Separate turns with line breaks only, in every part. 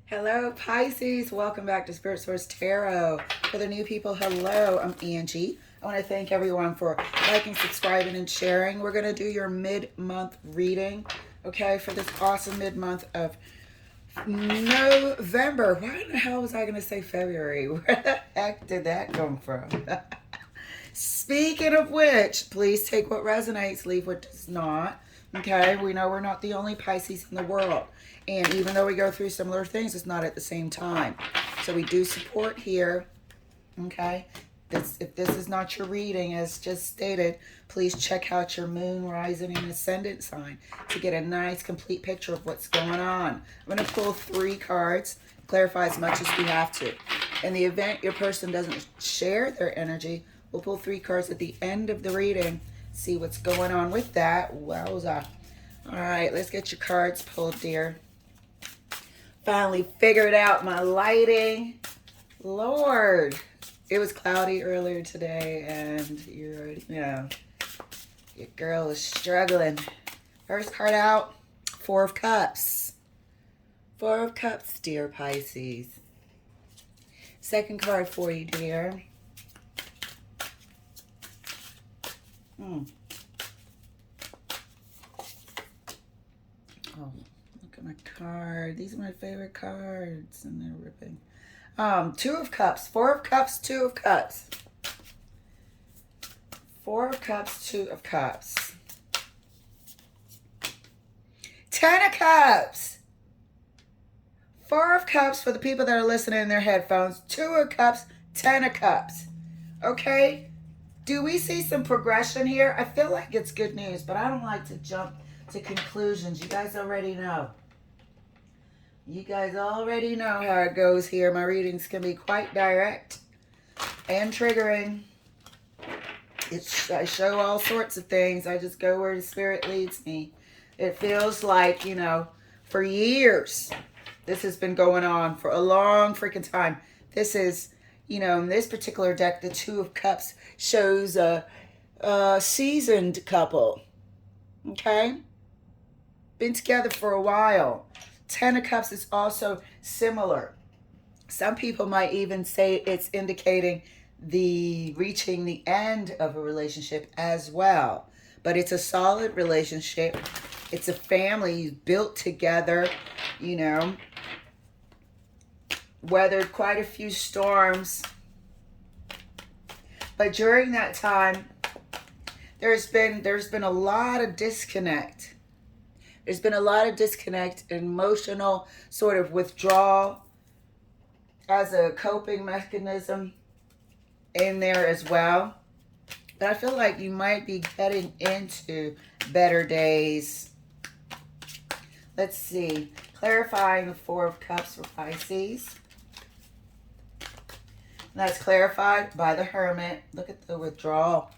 Hello, Pisces. Welcome back to Spirit Source Tarot. For the new people, hello. I'm Angie. I want to thank everyone for liking, subscribing, and sharing. We're going to do your mid-month reading, okay, for this awesome mid-month of November. Why in the hell was I going to say February? Where the heck did that come from? Speaking of which, please take what resonates, leave what does not. Okay, we know we're not the only Pisces in the world. And even though we go through similar things, it's not at the same time. So we do support here. Okay, if this is not your reading, as just stated, please check out your moon, rising, and ascendant sign to get a nice, complete picture of what's going on. I'm going to pull 3 cards, clarify as much as we have to. In the event your person doesn't share their energy, we'll pull 3 cards at the end of the reading, see what's going on with that. Wowza. All right, let's get your cards pulled, dear. Finally figured out my lighting. Lord, it was cloudy earlier today, and your girl is struggling. First card out, 4 of Cups. 4 of Cups, dear Pisces. Second card for you, dear. Oh, look at my card. These are my favorite cards, and they're ripping. 2 of Cups, 4 of Cups, 2 of Cups. 4 of Cups, 2 of Cups. 10 of Cups. 4 of Cups for the people that are listening in their headphones. 2 of Cups, 10 of Cups. Okay? Do we see some progression here? I feel like it's good news, but I don't like to jump to conclusions. You guys already know. You guys already know how it goes here. My readings can be quite direct and triggering. I show all sorts of things. I just go where the spirit leads me. It feels like, for years, this has been going on for a long freaking time. This is, in this particular deck, the 2 of Cups shows a seasoned couple. Okay? Been together for a while. 10 of Cups is also similar. Some people might even say it's indicating reaching the end of a relationship as well. But it's a solid relationship. It's a family built together, weathered quite a few storms. But during that time, there's been a lot of disconnect. There's been a lot of disconnect, emotional sort of withdrawal as a coping mechanism in there as well. But I feel like you might be getting into better days. Let's see. Clarifying the 4 of Cups for Pisces. That's clarified by the Hermit. Look at the withdrawal.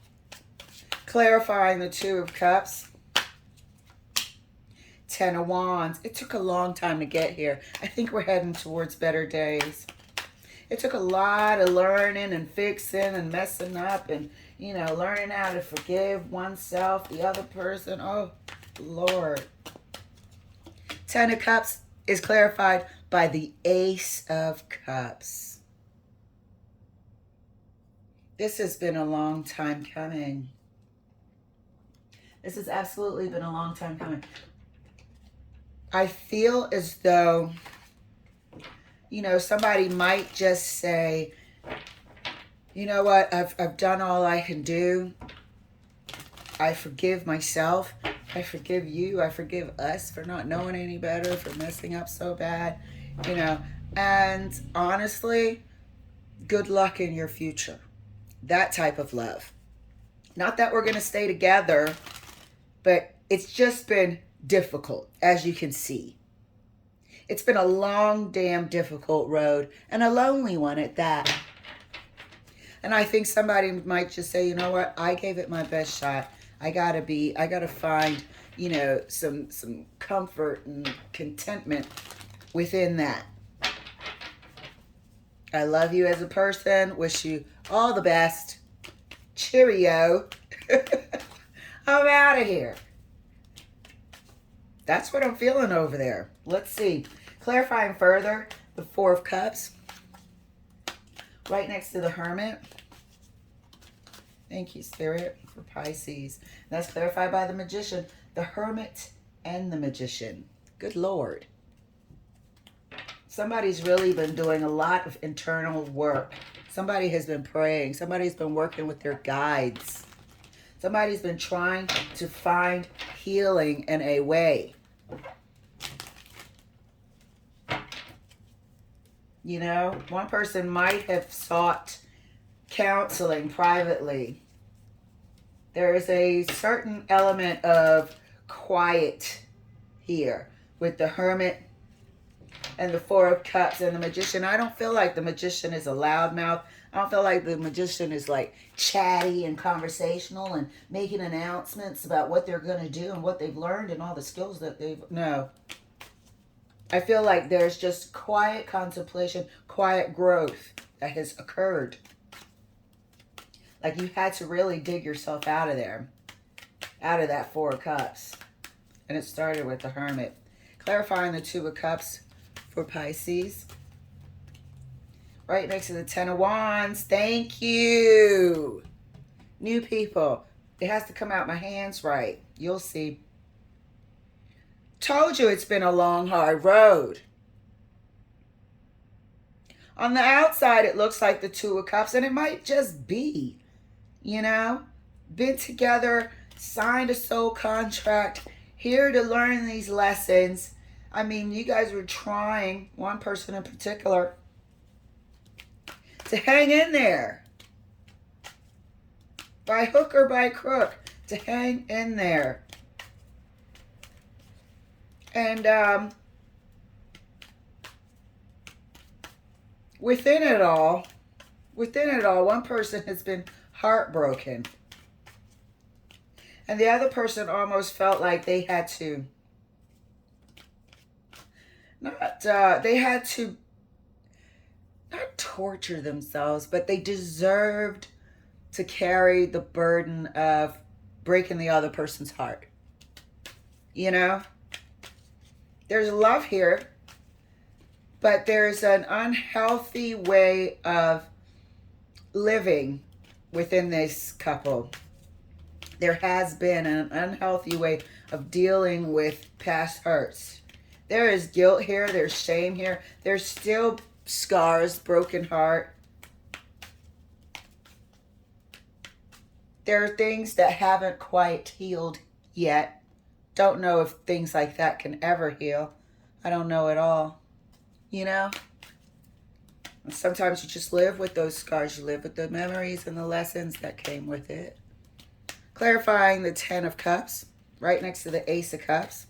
Clarifying the 2 of Cups. 10 of Wands. It took a long time to get here. I think we're heading towards better days. It took a lot of learning and fixing and messing up and, learning how to forgive oneself, the other person. Oh, Lord. 10 of Cups is clarified by the Ace of Cups. This has been a long time coming. This has absolutely been a long time coming. I feel as though, somebody might just say, you know what, I've done all I can do. I forgive myself. I forgive you. I forgive us for not knowing any better, for messing up so bad, And honestly, good luck in your future. That type of love. Not that we're going to stay together, but it's just been difficult, as you can see. It's been a long, damn difficult road, and a lonely one at that. And I think somebody might just say, you know what, I gave it my best shot. I gotta find, some comfort and contentment within that. I love you as a person. Wish you all the best. Cheerio. I'm out of here. That's what I'm feeling over there. Let's see. Clarifying further, the Four of Cups, right next to the Hermit. Thank you, Spirit, for Pisces. That's clarified by the Magician, the Hermit and the Magician. Good Lord. Somebody's really been doing a lot of internal work. Somebody has been praying. Somebody's been working with their guides. Somebody's been trying to find healing in a way. You know, one person might have sought counseling privately. There is a certain element of quiet here with the Hermit and the Four of Cups and the Magician. I don't feel like the Magician is a loudmouth. I don't feel like the Magician is like chatty and conversational and making announcements about what they're going to do and what they've learned and all the skills that they've... No. I feel like there's just quiet contemplation, quiet growth that has occurred. Like you had to really dig yourself out of there, out of that Four of Cups. And it started with the Hermit. Clarifying the Two of Cups for Pisces. Right next to the Ten of Wands. Thank you. New people. It has to come out my hands right. You'll see. Told you it's been a long, hard road. On the outside, it looks like the Two of Cups, and it might just be, you know, been together, signed a soul contract, here to learn these lessons. I mean, you guys were trying, one person in particular, to hang in there. By hook or by crook, to hang in there. And within it all, one person has been heartbroken. And the other person almost felt like they had to, not torture themselves, but they deserved to carry the burden of breaking the other person's heart. You know? There's love here, but there's an unhealthy way of living within this couple. There has been an unhealthy way of dealing with past hurts. There is guilt here. There's shame here. There's still scars, broken heart. There are things that haven't quite healed yet. Don't know if things like that can ever heal. I don't know at all. You know? And sometimes you just live with those scars. You live with the memories and the lessons that came with it. Clarifying the Ten of Cups, right next to the Ace of Cups.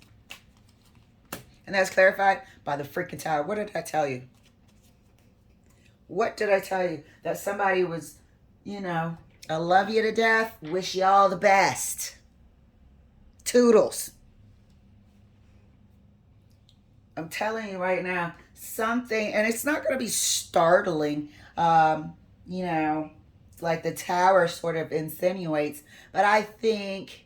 And that's clarified by the freaking Tower. What did I tell you? What did I tell you? That somebody was, you know, I love you to death. Wish you all the best. Toodles. I'm telling you right now, something, and it's not going to be startling, you know, like the Tower sort of insinuates, but I think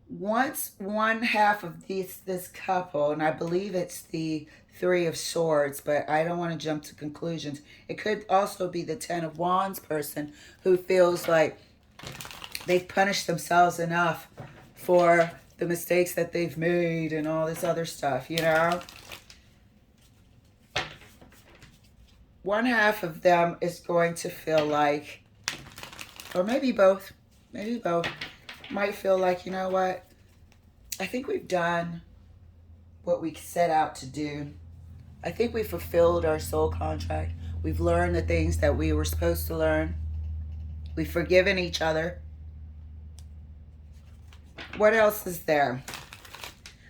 once one half of this couple, and I believe it's the Three of Swords, but I don't want to jump to conclusions. It could also be the Ten of Wands person who feels like they've punished themselves enough for the mistakes that they've made and all this other stuff, you know? One half of them is going to feel like, or maybe both, might feel like, you know what? I think we've done what we set out to do. I think we fulfilled our soul contract. We've learned the things that we were supposed to learn. We've forgiven each other. What else is there?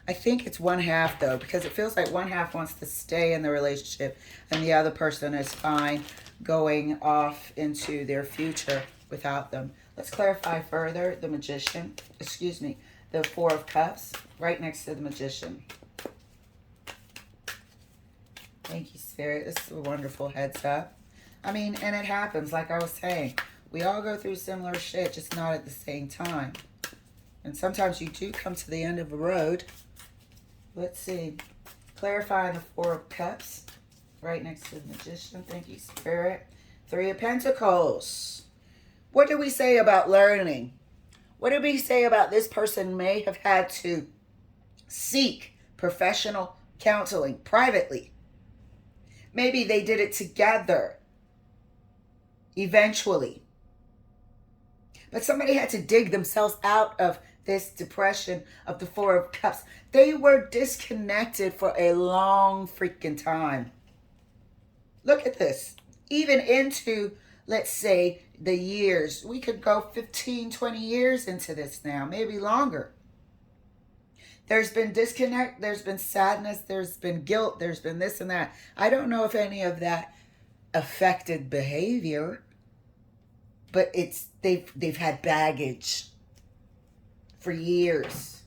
I think it's one half, though, because it feels like one half wants to stay in the relationship and the other person is fine going off into their future without them. Let's clarify further the Magician, the Four of Cups, right next to the Magician. Thank you, Spirit. This is a wonderful heads up. I mean, and it happens, like I was saying. We all go through similar shit, just not at the same time. And sometimes you do come to the end of a road. Let's see. Clarifying the Four of Cups right next to the Magician. Thank you, Spirit. Three of Pentacles. What did we say about learning? What did we say about this person may have had to seek professional counseling privately? Maybe they did it together eventually. But somebody had to dig themselves out of this depression of the Four of Cups. They were disconnected for a long freaking time. Look at this. Even into, let's say, the years. We could go 15, 20 years into this now, maybe longer. There's been disconnect, there's been sadness, there's been guilt, there's been this and that. I don't know if any of that affected behavior, but they've had baggage for years.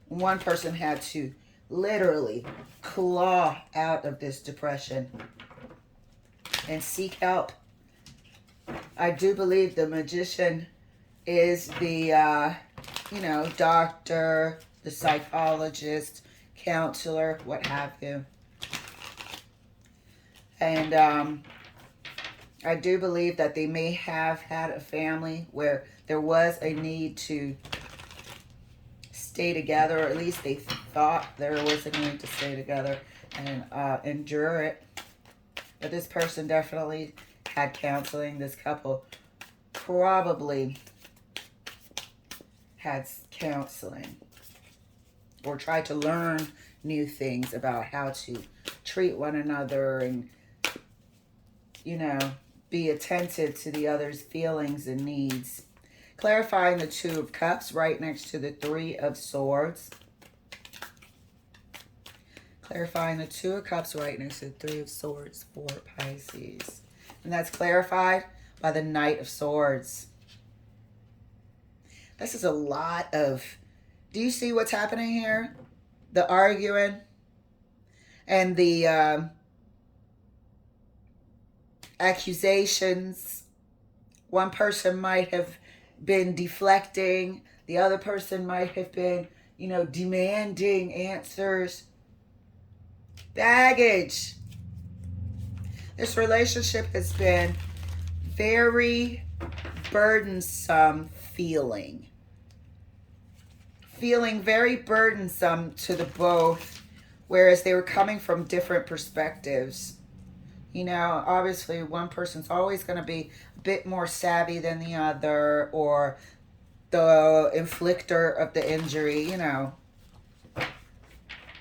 One person had to literally claw out of this depression and seek help. I do believe the Magician is the, doctor, the psychologist, counselor, what have you. And I do believe that they may have had a family where there was a need to stay together, or at least they thought there was a need to stay together and endure it. But this person definitely had counseling. This couple probably had counseling or tried to learn new things about how to treat one another and, be attentive to the other's feelings and needs. Clarifying the Two of Cups right next to the Three of Swords. Clarifying the Two of Cups right next to the Three of Swords for Pisces. And that's clarified by the Knight of Swords. This is a lot of... Do you see what's happening here? The arguing and the accusations. One person might have been deflecting. The other person might have been, demanding answers. Baggage. This relationship has been very burdensome feeling. Feeling very burdensome to the both, whereas they were coming from different perspectives. Obviously one person's always going to be a bit more savvy than the other, or the inflictor of the injury,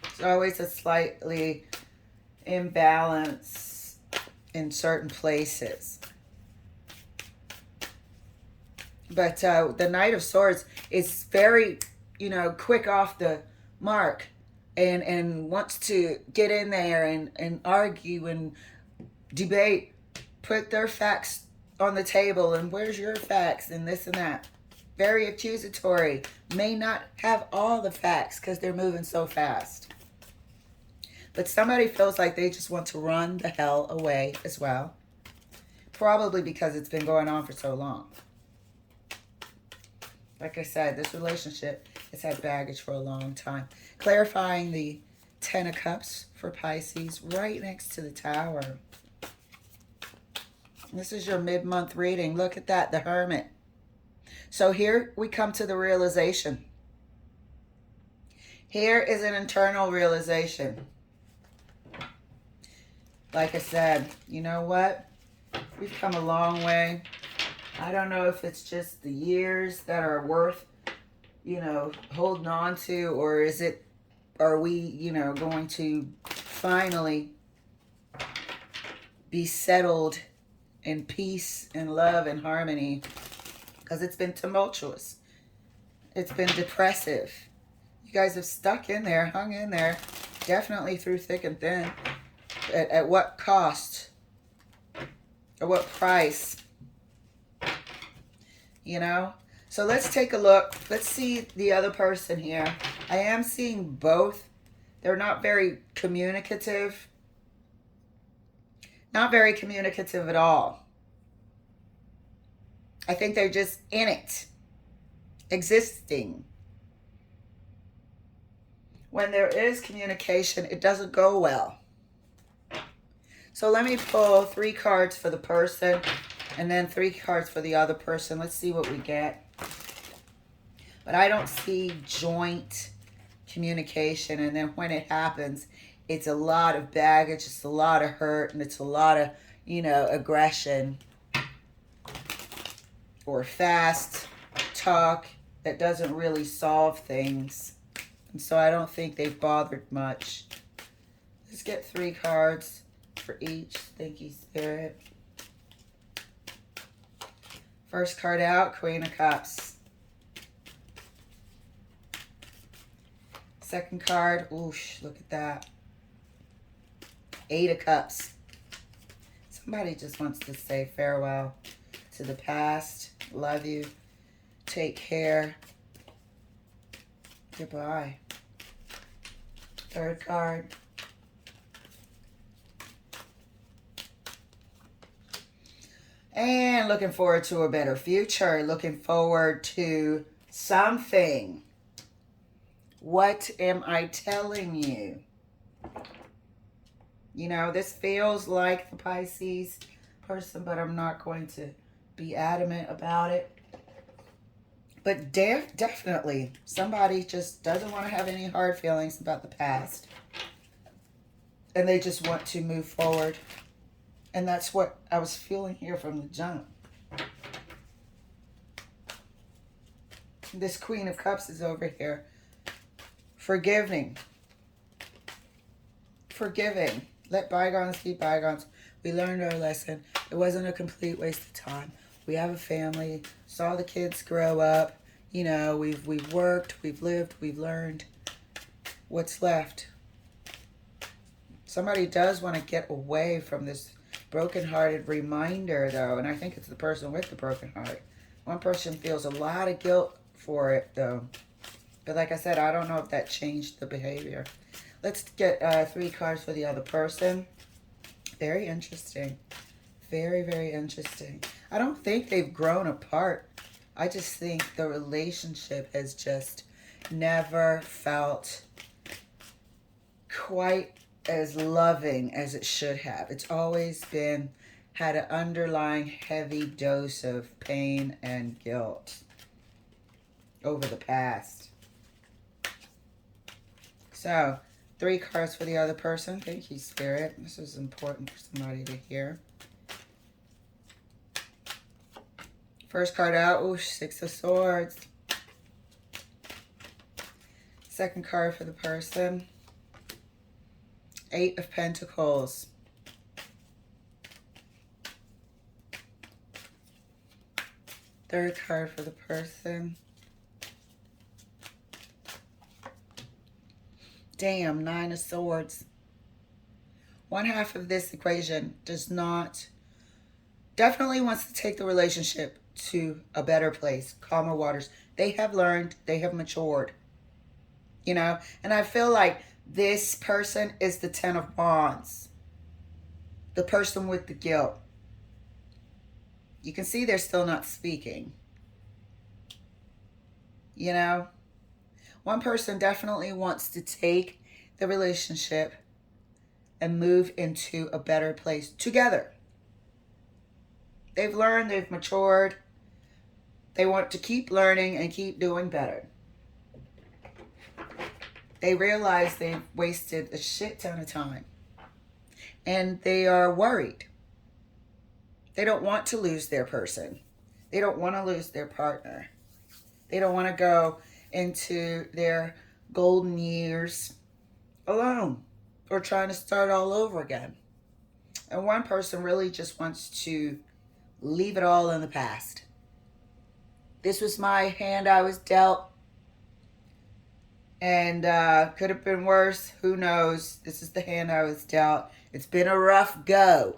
It's always a slightly imbalance in certain places. But the Knight of Swords is very, quick off the mark and wants to get in there and argue and debate, put their facts on the table, and where's your facts and this and that. Very accusatory. May not have all the facts because they're moving so fast. But somebody feels like they just want to run the hell away as well. Probably because it's been going on for so long. Like I said, this relationship has had baggage for a long time. Clarifying the Ten of Cups for Pisces right next to the Tower. This is your mid-month reading. Look at that, the Hermit. So here we come to the realization. Here is an internal realization. Like I said, you know what? We've come a long way. I don't know if it's just the years that are worth, holding on to, or are we, going to finally be settled in peace and love and harmony, because it's been tumultuous. It's been depressive. You guys have stuck in there, hung in there, definitely through thick and thin. At what cost? Or what price? So let's take a look. Let's see the other person here. I am seeing both. They're not very communicative. Not very communicative at all. I think they're just in it. Existing. when there is communication, it doesn't go well. So let me pull 3 cards for the person and then 3 cards for the other person. Let's see what we get. But I don't see joint communication. And then when it happens, it's a lot of baggage, it's a lot of hurt, and it's a lot of, aggression or fast talk that doesn't really solve things. And so I don't think they've bothered much. Let's get 3 cards for each. Thank you, Spirit. First card out, Queen of Cups. Second card, oosh, look at that. 8 of Cups. Somebody just wants to say farewell to the past. Love you. Take care. Goodbye. Third card. And looking forward to a better future. Looking forward to something. What am I telling you? This feels like the Pisces person, but I'm not going to be adamant about it. But definitely, somebody just doesn't want to have any hard feelings about the past. And they just want to move forward. And that's what I was feeling here from the jump. This Queen of Cups is over here. Forgiving. Let bygones be bygones. We learned our lesson. It wasn't a complete waste of time. We have a family. Saw the kids grow up. We've worked, we've lived, we've learned. What's left? Somebody does want to get away from this brokenhearted reminder, though, and I think it's the person with the broken heart. One person feels a lot of guilt for it, though. But like I said, I don't know if that changed the behavior. Let's get 3 cards for the other person. Very interesting. Very, very interesting. I don't think they've grown apart. I just think the relationship has just never felt quite as loving as it should have. It's always had an underlying heavy dose of pain and guilt over the past. So, 3 cards for the other person. Thank you, Spirit. This is important for somebody to hear. First card out, ooh, 6 of Swords. Second card for the person, 8 of Pentacles. Third card for the person. Damn, 9 of Swords. One half of this equation definitely wants to take the relationship to a better place, calmer waters. They have learned, they have matured, and I feel like this person is the 10 of Wands, the person with the guilt. You can see they're still not speaking. One person definitely wants to take the relationship and move into a better place together. They've learned, they've matured. They want to keep learning and keep doing better. They realize they've wasted a shit ton of time. And they are worried. They don't want to lose their person. They don't want to lose their partner. They don't want to go into their golden years alone or trying to start all over again. And one person really just wants to leave it all in the past. This was my hand I was dealt. And could have been worse. Who knows? This is the hand I was dealt. It's been a rough go.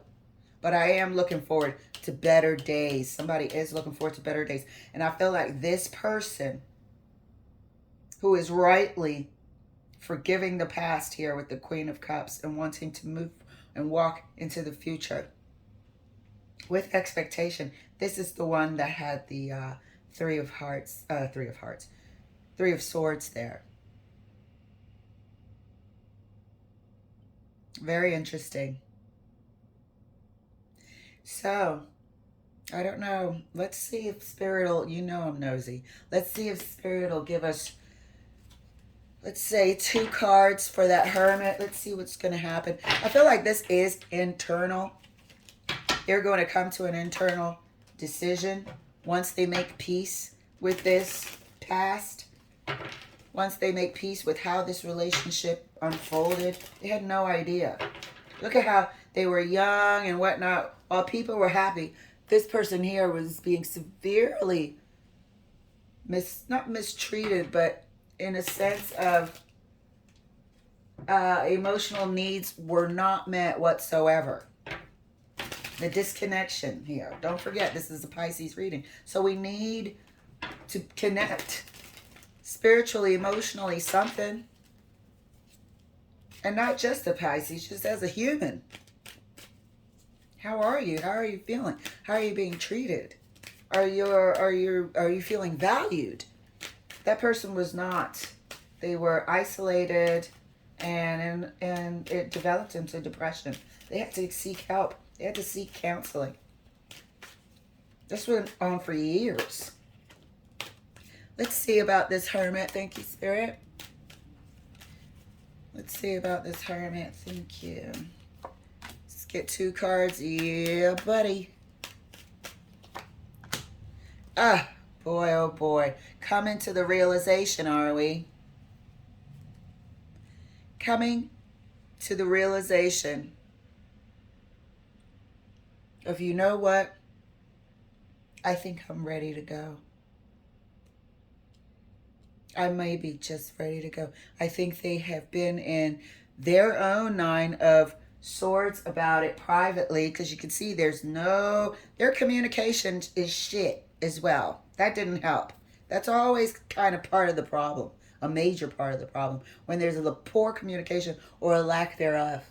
But I am looking forward to better days. Somebody is looking forward to better days. And I feel like this person who is rightly forgiving the past here with the Queen of Cups and wanting to move and walk into the future with expectation. This is the one that had the Three of Swords there. Very interesting. So, I don't know. Let's see if Spirit will, you know I'm nosy. Let's see if Spirit will give us, let's say, 2 cards for that Hermit. Let's see what's going to happen. I feel like this is internal. They're going to come to an internal decision once they make peace with this past. Once they make peace with how this relationship unfolded. They had no idea. Look at how they were young and whatnot. While people were happy, this person here was being severely not mistreated, but in a sense of emotional needs were not met whatsoever. The disconnection here. Don't forget, this is a Pisces reading. So we need to connect spiritually, emotionally, something. And not just a Pisces, just as a human. How are you? How are you feeling? How are you being treated? Are you feeling valued? That person was not. They were isolated, and it developed into depression. They had to seek help. They had to seek counseling. This went on for years. Let's see about this Hermit. Thank you, Spirit. Let's see about this Hermit. Thank you. Let's get 2 cards. Yeah, buddy. Ah, boy, oh boy. Coming to the realization, are we? Coming to the realization of, you know what? I think I'm ready to go. I may be just ready to go. I think they have been in their own 9 of Swords about it privately, because you can see their communication is shit as well. That didn't help. That's always kind of part of the problem, a major part of the problem, when there's a poor communication or a lack thereof.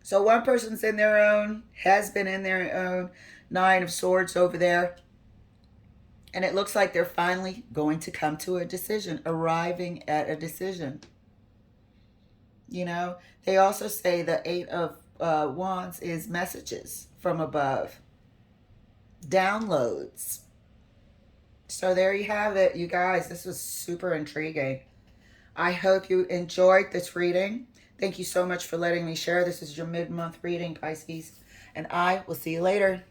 So one person's in their own, has been in their own 9 of Swords over there. And it looks like they're finally going to come to a decision, arriving at a decision. You know, they also say the 8 of Wands is messages from above, downloads. So there you have it, you guys. This was super intriguing. I hope you enjoyed this reading. Thank you so much for letting me share. This is your mid-month reading, Pisces. And I will see you later.